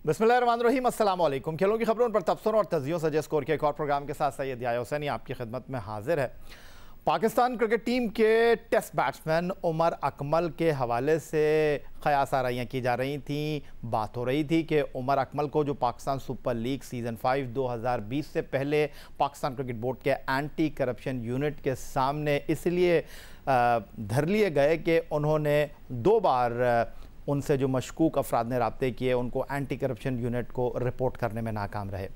बिस्मिल्लाहिर्रहमानिर्रहीम, अस्सलाम वालेकुम। खेलों की खबरों पर तबसरों और तजियों से स्कोर के एक और प्रोग्राम के साथ सैयद याह्या हुसैनी आपकी खिदमत में हाजिर है। पाकिस्तान क्रिकेट टीम के टेस्ट बैट्समैन उमर अकमल के हवाले से क़यास आराइयाँ की जा रही थीं। बात हो रही थी कि उमर अकमल को जो पाकिस्तान सुपर लीग सीज़न 5 2020 से पहले पाकिस्तान क्रिकेट बोर्ड के एंटी करप्शन यूनिट के सामने इसलिए धर लिए गए कि उन्होंने 2 बार उनसे जो मशकूक अफराद ने राब्ते किए उनको एंटी करप्शन यूनिट को रिपोर्ट करने में नाकाम रहे।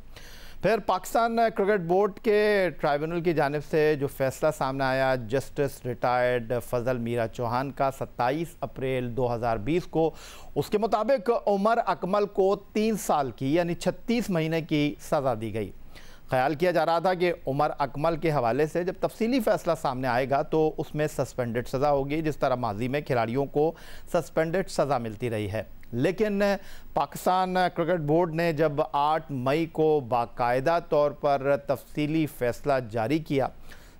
फिर पाकिस्तान क्रिकेट बोर्ड के ट्राइब्यूनल की जानिब से जो फैसला सामने आया, जस्टिस रिटायर्ड फजल मीरा चौहान का 27 अप्रैल 2020 को, उसके मुताबिक उमर अकमल को 3 साल की यानी 36 महीने की सज़ा दी गई। ख्याल किया जा रहा था कि उमर अकमल के हवाले से जब तफसीली फ़ैसला सामने आएगा तो उसमें सस्पेंडेड सज़ा होगी, जिस तरह माजी में खिलाड़ियों को सस्पेंडेड सज़ा मिलती रही है। लेकिन पाकिस्तान क्रिकेट बोर्ड ने जब 8 मई को बाकायदा तौर पर तफसीली फ़ैसला जारी किया,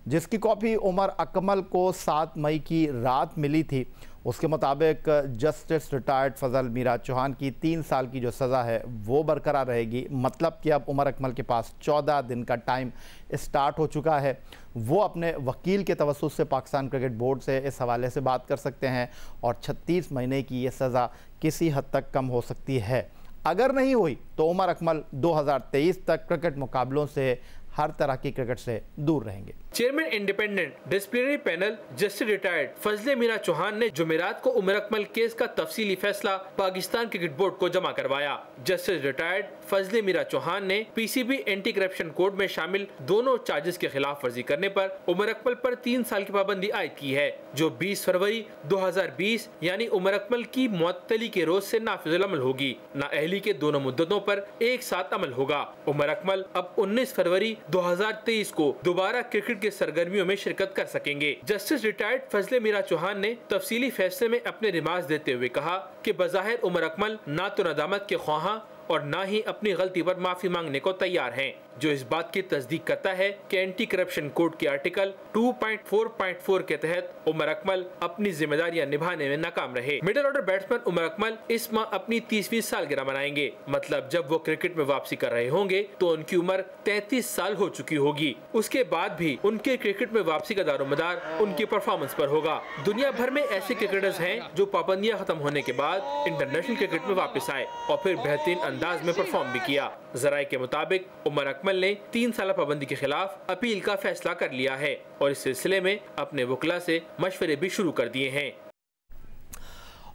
जिसकी कॉपी उमर अकमल को 7 मई की रात मिली थी, उसके मुताबिक जस्टिस रिटायर्ड फजल मीरा चौहान की 3 साल की जो सज़ा है वो बरकरार रहेगी। मतलब कि अब उमर अकमल के पास 14 दिन का टाइम स्टार्ट हो चुका है। वो अपने वकील के तवस्सुत से पाकिस्तान क्रिकेट बोर्ड से इस हवाले से बात कर सकते हैं और 36 महीने की ये सज़ा किसी हद तक कम हो सकती है। अगर नहीं हुई तो उमर अकमल 2023 तक क्रिकेट मुकाबलों से हर तरह की क्रिकेट से दूर रहेंगे। Chairman independent disciplinary panel justice retired Fazle Mira Chauhan ने जुमेरात को उमर अकमल केस का तफसीली फैसला पाकिस्तान क्रिकेट बोर्ड को जमा करवाया। जस्टिस रिटायर्ड फजले मीरा चौहान ने पीसीबी एंटी करप्शन कोड में शामिल दोनों चार्जेस के खिलाफ वर्जी करने पर उमर अकमल पर 3 साल की पाबंदी आयद की है, जो 20 फरवरी 2020 यानी उमर अकमल की मुअत्तली के रोज से नाफिजुल अमल होगी। नाअहली के दोनों मुद्दतों पर एक साथ अमल होगा। उमर अकमल अब 19 फरवरी 2023 को दोबारा क्रिकेट के सरगर्मियों में शिरकत कर सकेंगे। जस्टिस रिटायर्ड फजले मीरा चौहान ने तफसीली फैसले में अपने रिमार्क्स देते हुए कहा कि बज़ाहिर उमर अकमल ना तो नदामत के ख्वाहां और ना ही अपनी गलती पर माफी मांगने को तैयार हैं, जो इस बात की तस्दीक करता है कि एंटी करप्शन कोड के आर्टिकल 2.4.4 के तहत उमर अकमल अपनी जिम्मेदारियां निभाने में नाकाम रहे। Middle order batsman Umar Akmal इस माह अपनी 30वीं सालगिरह मनाएंगे। मतलब जब वो क्रिकेट में वापसी कर रहे होंगे तो उनकी उम्र 33 साल हो चुकी होगी। उसके बाद भी उनके क्रिकेट में वापसी का दारोमदार उनकी परफॉर्मेंस पर होगा। दुनिया भर में ऐसे क्रिकेटर्स हैं जो पाबंदियां खत्म होने के बाद इंटरनेशनल क्रिकेट में वापस आए और फिर बेहतरीन अंदाज में परफॉर्म भी किया। जराये के मुताबिक उमर अकमल ने 3 साल पाबंदी के खिलाफ अपील का फैसला कर लिया है और इस सिलसिले में अपने वकला से मशवरे भी शुरू कर दिए हैं।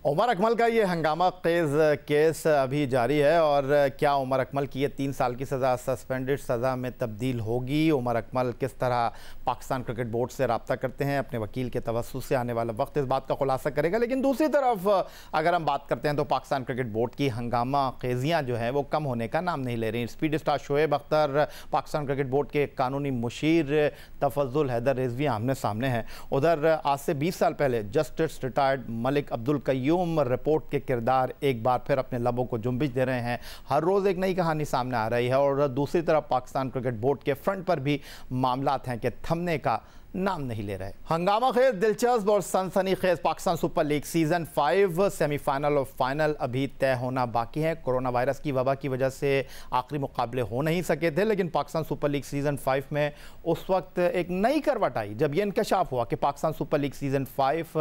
उमर अकमल का ये हंगामा खेज़ केस अभी जारी है और क्या उमर अकमल की ये 3 साल की सज़ा सस्पेंडेड सज़ा में तब्दील होगी? उमर अकमल किस तरह पाकिस्तान क्रिकेट बोर्ड से रब्ता करते हैं अपने वकील के तवस्सुत से, आने वाला वक्त इस बात का खुलासा करेगा। लेकिन दूसरी तरफ अगर हम बात करते हैं तो पाकिस्तान क्रिकेट बोर्ड की हंगामा खेजियाँ जो हैं वो कम होने का नाम नहीं ले रही। Speed star Shoaib Akhtar, Pakistan cricket board के कानूनी मुशीर तफज्जुल हैदर रिजवी आमने सामने हैं। उधर आज से 20 साल पहले justice retired Malik Abdul Qayyum report के किरदार एक बार फिर अपने लबों को जुम्बिश दे रहे हैं। हर रोज़ एक नई कहानी सामने आ रही है और दूसरी तरफ पाकिस्तान क्रिकेट बोर्ड के फ्रंट पर भी मामलात हैं कि थमने का नाम नहीं ले रहे। हंगामा खेज, दिलचस्प और सनसनी खेज Pakistan super league season 5 semifinal और फाइनल अभी तय होना बाकी है। कोरोना वायरस की वबा की वजह से आखिरी मुकाबले हो नहीं सके थे, लेकिन पाकिस्तान सुपर लीग सीज़न 5 में उस वक्त एक नई करवट आई जब यह इंकशाफ हुआ कि पाकिस्तान सुपर लीग सीज़न 5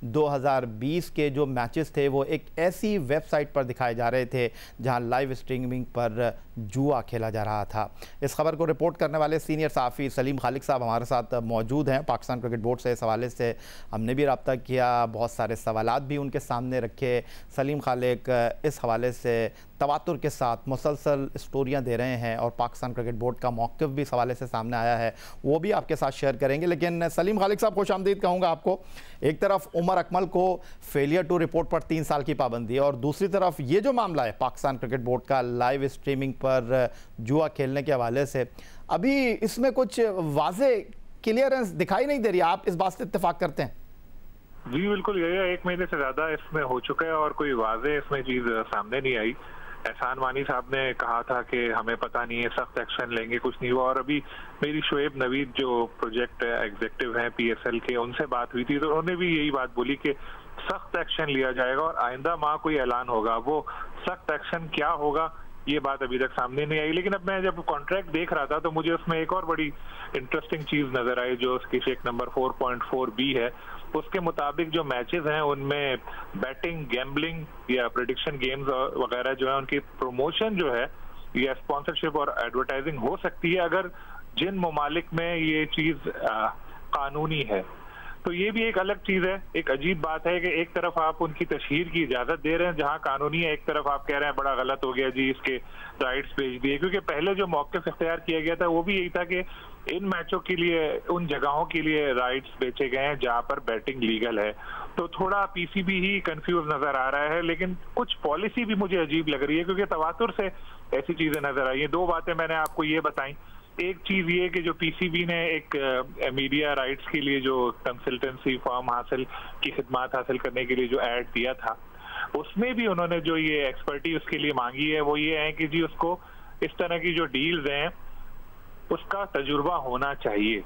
2020 के जो मैचेस थे वो एक ऐसी वेबसाइट पर दिखाए जा रहे थे जहां लाइव स्ट्रीमिंग पर जुआ खेला जा रहा था। इस खबर को रिपोर्ट करने वाले सीनियर सहाफ़ी सलीम खालिक साहब हमारे साथ मौजूद हैं। पाकिस्तान क्रिकेट बोर्ड से इस हवाले से हमने भी रब्ता किया, बहुत सारे सवालात भी उनके सामने रखे। सलीम खालिक इस हवाले से तवातुर के साथ मुसलसल स्टोरियां दे रहे हैं और पाकिस्तान क्रिकेट बोर्ड का मौक़िफ़ भी इस हवाले से सामने आया है, वो भी आपके साथ शेयर करेंगे। लेकिन सलीम खालिक साहब, खुश आमदीद कहूँगा आपको। एक तरफ उमर अकमल को फेलियर टू रिपोर्ट पर 3 साल की पाबंदी और दूसरी तरफ ये जो मामला है पाकिस्तान क्रिकेट बोर्ड का लाइव स्ट्रीमिंग पर जुआ खेलने के हवाले से, अभी इसमें कुछ वाज़े क्लियरेंस दिखाई नहीं दे रही। आप इस बात से इत्तेफाक करते हैं? जी बिल्कुल, यही 1 महीने से ज्यादा इसमें हो चुका है और कोई वाज़े इसमें चीज सामने नहीं आई। एहसान मानी साहब ने कहा था कि हमें पता नहीं है, सख्त एक्शन लेंगे, कुछ नहीं हुआ। और अभी मेरी शोएब नवीद जो प्रोजेक्ट एग्जीक्यूटिव हैं PSL के, उनसे बात हुई थी तो उन्होंने भी यही बात बोली कि सख्त एक्शन लिया जाएगा और आइंदा माह कोई ऐलान होगा, वो सख्त एक्शन क्या होगा ये बात अभी तक सामने नहीं आई। लेकिन अब मैं जब कॉन्ट्रैक्ट देख रहा था तो मुझे उसमें एक और बड़ी इंटरेस्टिंग चीज नजर आई जो उसकी शेक नंबर 4.4b है। उसके मुताबिक जो मैचेस हैं उनमें बैटिंग, गैम्बलिंग या प्रेडिक्शन गेम्स वगैरह जो है उनकी प्रमोशन जो है या स्पॉन्सरशिप और एडवर्टाइजिंग हो सकती है अगर जिन ममालिक में ये चीज कानूनी है। तो ये भी एक अलग चीज है। एक अजीब बात है कि एक तरफ आप उनकी तशहीर की इजाजत दे रहे हैं जहां कानूनी है, एक तरफ आप कह रहे हैं बड़ा गलत हो गया जी, इसके राइट्स भेज दिए। क्योंकि पहले जो मौक़िफ़ इख्तियार किया गया था वो भी यही था कि इन मैचों के लिए, उन जगहों के लिए राइट्स बेचे गए हैं जहां पर बैटिंग लीगल है। तो थोड़ा पीसीबी ही कंफ्यूज नजर आ रहा है, लेकिन कुछ पॉलिसी भी मुझे अजीब लग रही है क्योंकि तवातुर से ऐसी चीजें नजर आई हैं। दो बातें मैंने आपको ये बताई। एक चीज ये कि जो पीसीबी ने एक मीडिया राइट्स के लिए जो कंसल्टेंसी फर्म हासिल की खिदमत हासिल करने के लिए जो ऐड दिया था, उसमें भी उन्होंने जो ये एक्सपर्टी उसके लिए मांगी है वो ये है कि जी उसको इस तरह की जो डील्स हैं उसका तजुर्बा होना चाहिए।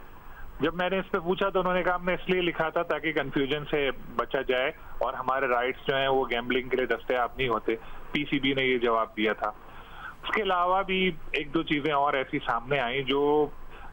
जब मैंने इस पे पूछा तो उन्होंने कहा हमने इसलिए लिखा था ताकि कंफ्यूजन से बचा जाए और हमारे राइट्स जो हैं वो गैम्बलिंग के लिए दस्तयाब नहीं होते। पीसीबी ने ये जवाब दिया था। उसके अलावा भी एक दो चीजें और ऐसी सामने आई जो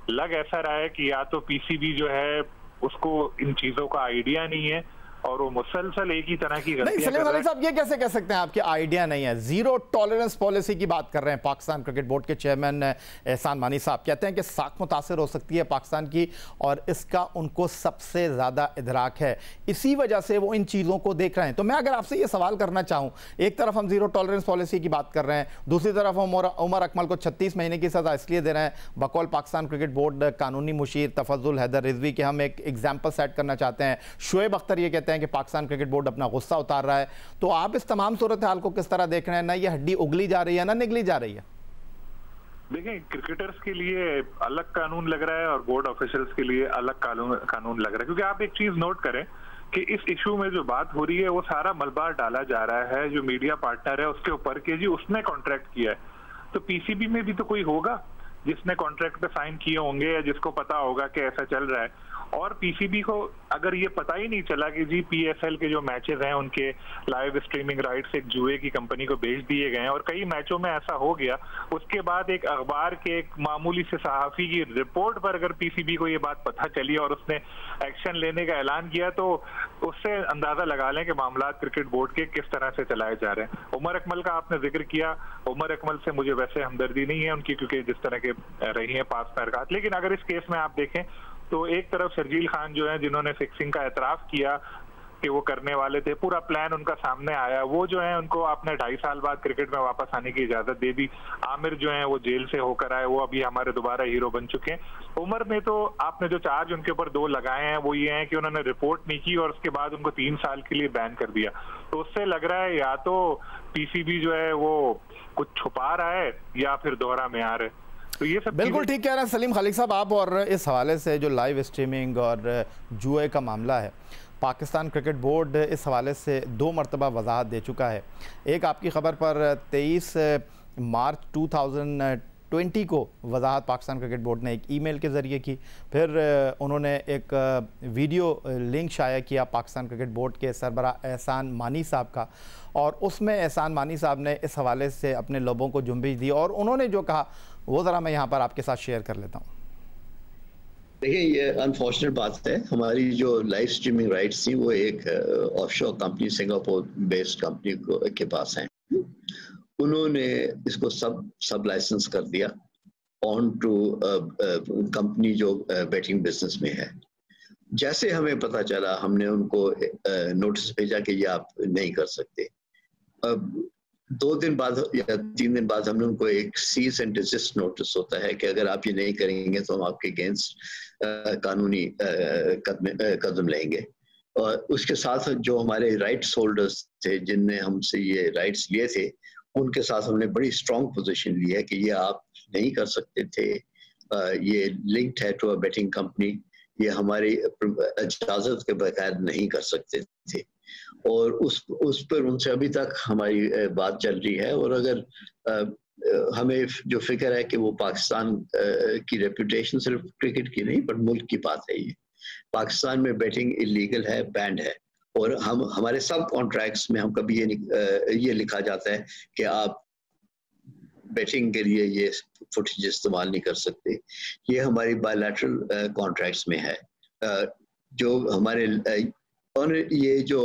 लग ऐसा रहा है कि या तो पीसीबी जो है उसको इन चीजों का आइडिया नहीं है और वो मुसलसल एक ही तरह की नहीं। सलीम खलील साहब, ये कैसे कह सकते हैं आपकी आइडिया नहीं है? जीरो टॉलरेंस पॉलिसी की बात कर रहे हैं पाकिस्तान क्रिकेट बोर्ड के चेयरमैन एहसान मानी साहब। कहते हैं कि साख मुतासिर हो सकती है पाकिस्तान की और इसका उनको सबसे ज़्यादा इदराक है, इसी वजह से वो इन चीज़ों को देख रहे हैं। तो मैं अगर आपसे ये सवाल करना चाहूँ, एक तरफ हम जीरो टॉलरेंस पॉलिसी की बात कर रहे हैं, दूसरी तरफ हम उमर अकमल को 36 महीने की सज़ा इसलिए दे रहे हैं बकौल पाकिस्तान क्रिकेट बोर्ड कानूनी मुशीर तफज्जुल हैदर रिजवी के हम एक एग्जाम्पल सेट करना चाहते हैं। शुएब अख्तर ये कहते हैं कि पाकिस्तान क्रिकेट बोर्ड अपना गुस्सा उतार रहा है। तो आप इस तमाम सूरत हाल को किस तरह देख रहे हैं? ना ये हड्डी उगली जा रही है ना निगली जा रही है? देखिए, क्रिकेटर्स के लिए अलग कानून लग रहा है और बोर्ड ऑफिशियल्स के लिए अलग कानून लग रहा है। क्योंकि आप एक चीज नोट करें कि इस इशू में जो बात हो रही है वो सारा मलबा डाला जा रहा है जो मीडिया पार्टनर है उसके ऊपर कि जी उसने कॉन्ट्रैक्ट किया है। तो पीसीबी में भी तो कोई होगा जिसने कॉन्ट्रैक्ट पे साइन किए होंगे या जिसको पता होगा कि ऐसा चल रहा है। और पीसीबी को अगर ये पता ही नहीं चला कि जी पीएसएल के जो मैचेस हैं उनके लाइव स्ट्रीमिंग राइट्स एक जुए की कंपनी को बेच दिए गए हैं और कई मैचों में ऐसा हो गया, उसके बाद एक अखबार के एक मामूली से सहाफी की रिपोर्ट पर अगर पीसीबी को ये बात पता चली और उसने एक्शन लेने का ऐलान किया तो उससे अंदाजा लगा लें कि मामला क्रिकेट बोर्ड के किस तरह से चलाए जा रहे हैं। उमर अकमल का आपने जिक्र किया, उमर अकमल से मुझे वैसे हमदर्दी नहीं है उनकी क्योंकि जिस तरह के रही है पास में हरकत। लेकिन अगर इस केस में आप देखें तो एक तरफ शर्जील खान जो है जिन्होंने फिक्सिंग का एतराफ किया कि वो करने वाले थे, पूरा प्लान उनका सामने आया, वो जो है उनको आपने 2.5 साल बाद क्रिकेट में वापस आने की इजाजत दे दी। आमिर जो है वो जेल से होकर आए, वो अभी हमारे दोबारा हीरो बन चुके हैं। उमर ने तो आपने जो चार्ज उनके ऊपर 2 लगाए हैं वो ये हैं कि उन्होंने रिपोर्ट नहीं की और उसके बाद उनको 3 साल के लिए बैन कर दिया। तो उससे लग रहा है या तो पीसीबी जो है वो कुछ छुपा रहा है या फिर दोहरा मेयार है। तो ये सब बिल्कुल ठीक कह रहे हैं सलीम खलील साहब आप। और इस हवाले से जो लाइव स्ट्रीमिंग और जुए का मामला है, पाकिस्तान क्रिकेट बोर्ड इस हवाले से 2 मरतबा वजाहत दे चुका है। एक आपकी ख़बर पर 23 मार्च 2020 को वजाहत पाकिस्तान क्रिकेट बोर्ड ने एक ईमेल के ज़रिए की, फिर उन्होंने एक वीडियो लिंक शाया किया पाकिस्तान क्रिकेट बोर्ड के सरबराह एहसान मानी साहब का, और उसमें एहसान मानी साहब ने इस हवाले से अपने लोगों को जुम्बिश दी और उन्होंने जो कहा वो ज़रा मैं यहाँ पर आपके साथ शेयर कर लेता हूँ। देखिए, ये अनफॉर्चुनेट बात है, हमारी जो लाइव स्ट्रीमिंग राइट्स थी वो एक offshore company, Singapore based company के पास हैं। उन्होंने इसको सब लाइसेंस कर दिया ऑन टू कंपनी जो बेटिंग बिजनेस में है। जैसे हमें पता चला हमने उनको नोटिस भेजा कि ये आप नहीं कर सकते। 2 दिन बाद या 3 दिन बाद हमने उनको एक सीज एंड डिजिस्ट नोटिस होता है कि अगर आप ये नहीं करेंगे तो हम आपके अगेंस्ट कानूनी कदम लेंगे। और उसके साथ जो हमारे राइट्स होल्डर्स थे जिनने हमसे ये राइट्स लिए थे, उनके साथ हमने बड़ी स्ट्रॉन्ग पोजीशन ली है कि ये आप नहीं कर सकते थे, ये लिंक्ड है टू अ बेटिंग कंपनी, ये हमारी इजाजत के बगैर नहीं कर सकते थे। और उस पर उनसे अभी तक हमारी बात चल रही है। और अगर हमें जो फिक्र है कि वो पाकिस्तान की रेपुटेशन सिर्फ क्रिकेट की नहीं पर मुल्क की बात है, ये पाकिस्तान में बेटिंग इलीगल है, बैंड है, और हम हमारे सब कॉन्ट्रैक्ट्स में हम कभी ये लिखा जाता है कि आप बेटिंग के लिए ये फुटेज इस्तेमाल नहीं कर सकते। ये हमारी बायलैटरल कॉन्ट्रैक्ट्स में है। जो हमारे और ये जो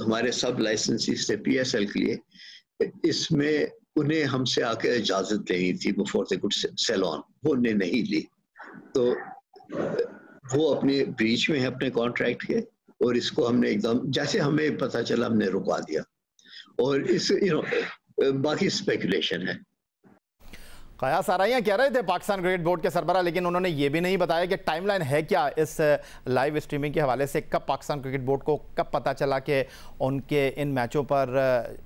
हमारे सब लाइसेंसीज थे PSL के लिए, इसमें उन्हें हमसे आके इजाज़त लेनी थी before they could sell on, वो उन्हें नहीं ली। तो वो अपने ब्रीच में है अपने कॉन्ट्रैक्ट के, और इसको हमने एकदम जैसे हमें पता चला हमने रुकवा दिया। और इस बाकी स्पेकुलेशन है। कयास आराइयाँ कह रहे थे पाकिस्तान क्रिकेट बोर्ड के सरबराह, लेकिन उन्होंने ये भी नहीं बताया कि टाइमलाइन है क्या इस लाइव स्ट्रीमिंग के हवाले से। कब पाकिस्तान क्रिकेट बोर्ड को कब पता चला कि उनके इन मैचों पर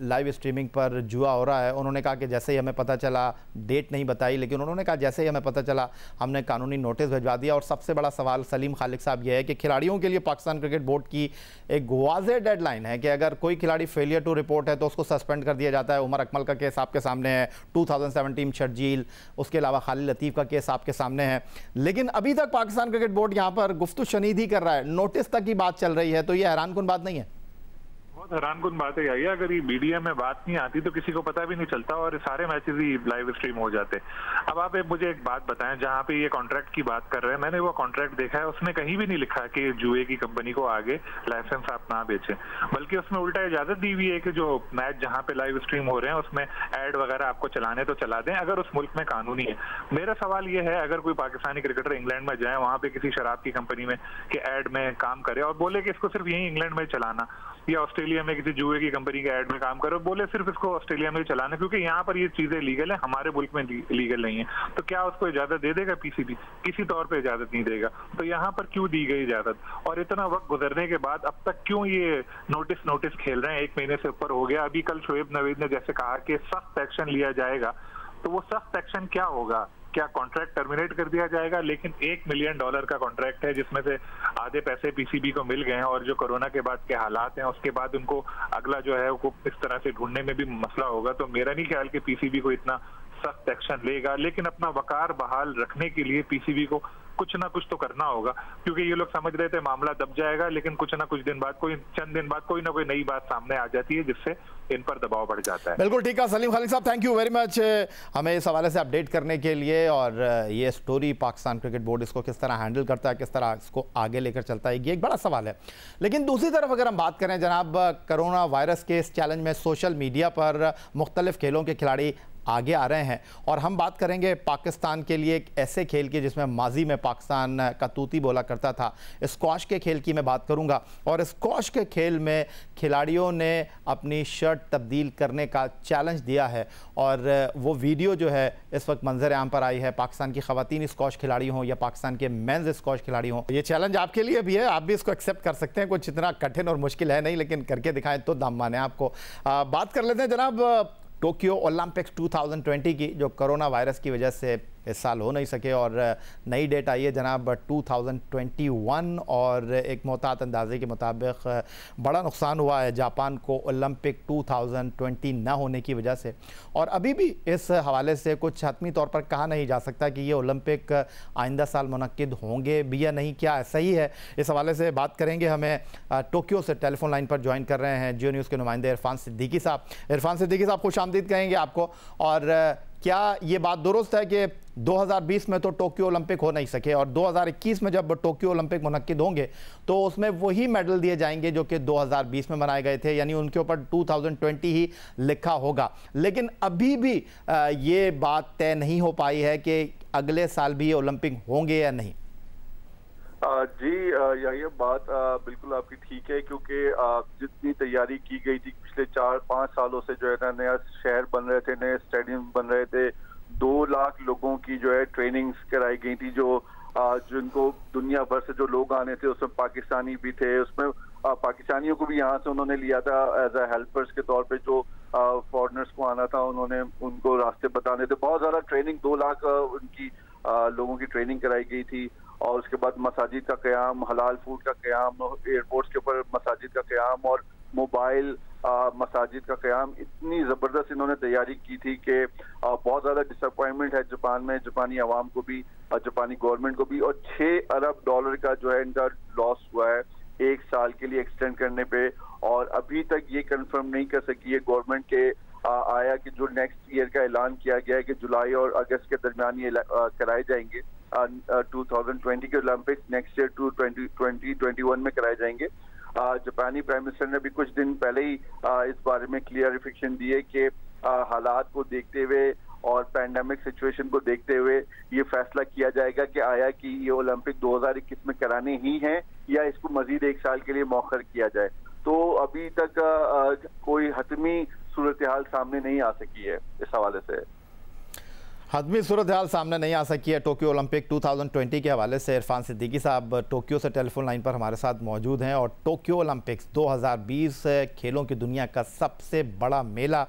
लाइव स्ट्रीमिंग पर जुआ हो रहा है? उन्होंने कहा कि जैसे ही हमें पता चला, डेट नहीं बताई, लेकिन उन्होंने कहा जैसे ही हमें पता चला हमने कानूनी नोटिस भिजवा दिया। और सबसे बड़ा सवाल सलीम खालिक साहब यह है कि खिलाड़ियों के लिए पाकिस्तान क्रिकेट बोर्ड की एक वाज़ेह डेडलाइन है कि अगर कोई खिलाड़ी फेलियर टू रिपोर्ट है तो उसको सस्पेंड कर दिया जाता है। उमर अकमल का केस आपके सामने है, 2017 शर्जील, उसके अलावा खालिद लतीफ़ का केस आपके सामने है। लेकिन अभी तक पाकिस्तान क्रिकेट बोर्ड यहाँ पर गुफ्तु शनीद ही कर रहा है, नोटिस तक की बात चल रही है। तो ये हैरानकुन बात नहीं है? बहुत हैरानकुन बात है यार, अगर ये मीडिया में बात नहीं आती तो किसी को पता भी नहीं चलता और सारे मैचेस ही लाइव स्ट्रीम हो जाते। अब आप मुझे एक बात बताएं, जहां पे ये कॉन्ट्रैक्ट की बात कर रहे हैं, मैंने वो कॉन्ट्रैक्ट देखा है, उसमें कहीं भी नहीं लिखा कि जुए की कंपनी को आगे लाइसेंस आप ना बेचें, बल्कि उसमें उल्टा इजाजत दी हुई है कि जो मैच जहां पे लाइव स्ट्रीम हो रहे हैं उसमें एड वगैरह आपको चलाने तो चला दें, अगर उस मुल्क में कानूनी है। मेरा सवाल ये है, अगर कोई पाकिस्तानी क्रिकेटर इंग्लैंड में जाए, वहां पे किसी शराब की कंपनी में कि एड में काम करे और बोले कि इसको सिर्फ यही इंग्लैंड में चलाना, या ऑस्ट्रेलिया में किसी जुए की कंपनी के ऐड में काम करो, बोले सिर्फ इसको ऑस्ट्रेलिया में चलाना क्योंकि यहाँ पर ये चीजें लीगल है, हमारे मुल्क में लीगल नहीं है, तो क्या उसको इजाजत दे देगा PCB? किसी तौर पे इजाजत नहीं देगा। तो यहाँ पर क्यों दी गई इजाजत? और इतना वक्त गुजरने के बाद अब तक क्यों ये नोटिस खेल रहे हैं? 1 महीने से ऊपर हो गया। अभी कल शोएब नवीद ने जैसे कहा कि सख्त एक्शन लिया जाएगा, तो वो सख्त एक्शन क्या होगा? क्या कॉन्ट्रैक्ट टर्मिनेट कर दिया जाएगा? लेकिन $1 मिलियन का कॉन्ट्रैक्ट है, जिसमें से आधे पैसे PCB को मिल गए हैं, और जो कोरोना के बाद के हालात हैं उसके बाद उनको अगला जो है वो इस तरह से ढूंढने में भी मसला होगा। तो मेरा नहीं ख्याल कि PCB को इतना सख्त एक्शन लेगा, लेकिन अपना वकार बहाल रखने के लिए PCB को कुछ ना कुछ तो करना होगा, क्योंकि ये लोग समझ रहे थे मामला दब जाएगा, लेकिन कुछ ना कुछ दिन बाद, चंद दिन बाद कोई ना कोई नई बात सामने आ जाती है जिससे इन पर दबाव बढ़ जाता है। बिल्कुल ठीक है सलीम खालिक साहब, थैंक यू वेरी मच हमें इस हवाले से अपडेट करने के लिए। और ये स्टोरी पाकिस्तान क्रिकेट बोर्ड इसको किस तरह हैंडल करता है, किस तरह इसको आगे लेकर चलता है, ये एक बड़ा सवाल है। लेकिन दूसरी तरफ अगर हम बात करें जनाब, कोरोना वायरस के इस चैलेंज में सोशल मीडिया पर मुख्तलिफ खेलों के खिलाड़ी आगे आ रहे हैं। और हम बात करेंगे पाकिस्तान के लिए एक ऐसे खेल की जिसमें माजी में पाकिस्तान का तूती बोला करता था। स्क्वॉश के खेल की मैं बात करूंगा। और स्क्वॉश के खेल में खिलाड़ियों ने अपनी शर्ट तब्दील करने का चैलेंज दिया है, और वो वीडियो जो है इस वक्त मंजर आम पर आई है। पाकिस्तान की ख़वातीन स्क्वॉश खिलाड़ी हों या पाकिस्तान के मेंस स्क्वॉश खिलाड़ी हों, ये चैलेंज आपके लिए भी है, आप भी इसको एक्सेप्ट कर सकते हैं। कुछ इतना कठिन और मुश्किल है नहीं, लेकिन करके दिखाएं तो दाम माने आपको। बात कर लेते हैं जनाब टोक्यो ओलंपिक्स 2020 की, जो कोरोना वायरस की वजह से इस साल हो नहीं सके, और नई डेट आई है जनाब 2021। और एक मोहतात अंदाजे के मुताबिक बड़ा नुकसान हुआ है जापान को ओलंपिक 2020 न होने की वजह से। और अभी भी इस हवाले से कुछ हतमी तौर पर कहा नहीं जा सकता कि ये ओलंपिक आइंदा साल मुनक्किद होंगे भी या नहीं, क्या सही है? इस हवाले से बात करेंगे। हमें टोक्यो से टेलीफोन लाइन पर ज्वाइन कर रहे हैं जियो न्यूज़ के नुमाइंदे इरफान सिद्दीकी साहब। इरफान सिद्दीकी साहब, खुश आमदीद कहेंगे आपको। और क्या ये बात दुरुस्त है कि 2020 में तो टोक्यो ओलंपिक हो नहीं सके, और 2021 में जब टोक्यो ओलंपिक मुनक्किद होंगे तो उसमें वही मेडल दिए जाएंगे जो कि 2020 में बनाए गए थे, यानी उनके ऊपर 2020 ही लिखा होगा? लेकिन अभी भी ये बात तय नहीं हो पाई है कि अगले साल भी ये ओलंपिक होंगे या नहीं। जी, ये बात बिल्कुल आपकी ठीक है, क्योंकि जितनी तैयारी की गई थी पिछले 4-5 सालों से, जो है ना, नया शहर बन रहे थे, नए स्टेडियम बन रहे थे, 2 लाख लोगों की जो है ट्रेनिंग्स कराई गई थी, जिनको दुनिया भर से जो लोग आने थे उसमें पाकिस्तानी भी थे, उसमें पाकिस्तानियों को भी यहाँ से उन्होंने लिया था एज अ हेल्पर्स के तौर पे। जो फॉरेनर्स को आना था उन्होंने उनको रास्ते बताने थे। बहुत ज़्यादा ट्रेनिंग, 2 लाख उनकी लोगों की ट्रेनिंग कराई गई थी। और उसके बाद मसाजिद का क़याम, हलाल फूड का क़याम, एयरपोर्ट्स के ऊपर मसाजिद का क़याम और मोबाइल मसाजिद का क़याम। इतनी ज़बरदस्त इन्होंने तैयारी की थी कि बहुत ज़्यादा डिसअपॉइंटमेंट है जापान में, जापानी अवाम को भी, जापानी गवर्नमेंट को भी। और $6 अरब का जो है इनका लॉस हुआ है 1 साल के लिए एक्सटेंड करने पे, और अभी तक ये कंफर्म नहीं कर सकी है गवर्नमेंट के आया कि जो नेक्स्ट ईयर का ऐलान किया गया है कि जुलाई और अगस्त के दरमियान ये कराए जाएंगे 2020 के ओलंपिक्स नेक्स्ट ईयर 2021 में कराए जाएंगे। जापानी प्राइम मिनिस्टर ने भी कुछ दिन पहले ही इस बारे में क्लियरिफिकेशन दी है कि हालात को देखते हुए और पैंडेमिक सिचुएशन को देखते हुए ये फैसला किया जाएगा कि आया कि ये ओलंपिक 2021 में कराने ही हैं या इसको मजीद 1 साल के लिए मौखर किया जाए। तो अभी तक कोई हतमी सूरत हाल सामने नहीं आ सकी है इस हवाले से। हतमी सूरत हाल सामने नहीं आ सकी है। टोक्यो ओलंपिक 2020 के हवाले से इरफान सिद्दीकी साहब टोक्यो से टेलीफोन लाइन पर हमारे साथ मौजूद हैं। और टोक्यो ओलंपिक्स 2020 खेलों की दुनिया का सबसे बड़ा मेला,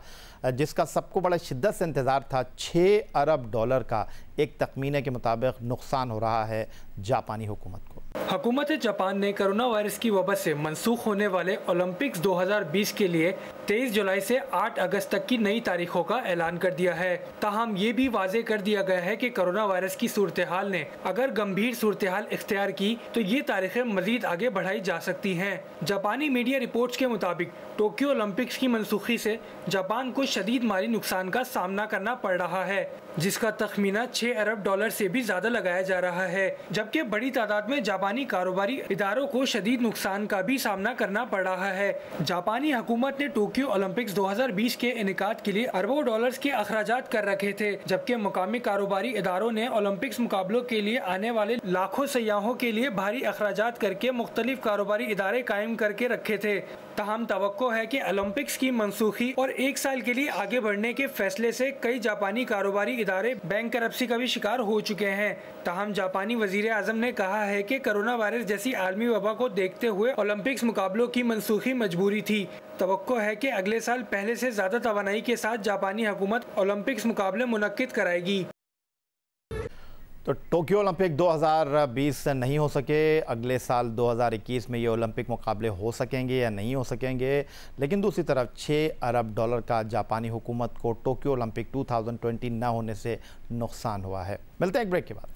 जिसका सबको बड़ा शिद्दत से इंतज़ार था, $6 अरब का एक तखमीने के मुताबिक नुकसान हो रहा है जापानी हुकूमत को। हुकूमत जापान ने कोरोना वायरस की वजह से मंसूख होने वाले ओलंपिक्स 2020 के लिए 23 जुलाई से 8 अगस्त तक की नई तारीखों का ऐलान कर दिया है। ताहम ये भी वाजे कर दिया गया है कि कोरोना वायरस की सूरत हाल ने अगर गंभीर सूरत हाल इख्तियार की तो ये तारीखें मजीद आगे बढ़ाई जा सकती हैं। जापानी मीडिया रिपोर्ट्स के मुताबिक टोक्यो ओलंपिक्स की मनसूखी से जापान को शदीद माली नुकसान का सामना करना पड़ रहा है, जिसका तखमीना $6 अरब से भी ज्यादा लगाया जा रहा है, जबकि बड़ी तादाद में जापानी कारोबारी इदारों को शदीद नुकसान का भी सामना करना पड़ रहा है। जापानी हुकूमत ने टोक्यो ओलंपिक्स 2020 के इनेकाद के लिए अरबों डॉलर्स के अखराजात कर रखे थे, जबकि मुकामी कारोबारी इदारों ने ओलंपिक्स मुकाबलों के लिए आने वाले लाखों सयाहों के लिए भारी अखराजात करके मुख्तलिफ कारोबारी इदारे कायम करके रखे थे। ताहम तवक्को है कि ओलंपिक्स की मनसूखी और 1 साल के लिए आगे बढ़ने के फैसले से कई जापानी कारोबारी इदारे बैंकरप्सी का भी शिकार हो चुके हैं। ताहम जापानी वजीर आजम ने कहा है कि कोरोना वायरस जैसी आलमी वबा को देखते हुए ओलंपिक्स मुकाबलों की मनसूखी मजबूरी थी। तवक्को है कि अगले साल पहले से ज्यादा तवानाई के साथ जापानी हुकूमत ओलंपिक्स मुकाबले मुनक्किद कराएगी। तो टोक्यो ओलंपिक 2020 नहीं हो सके, अगले साल 2021 में ये ओलंपिक मुकाबले हो सकेंगे या नहीं हो सकेंगे। लेकिन दूसरी तरफ $6 अरब का जापानी हुकूमत को टोक्यो ओलंपिक 2020 न होने से नुकसान हुआ है। मिलते हैं एक ब्रेक के बाद।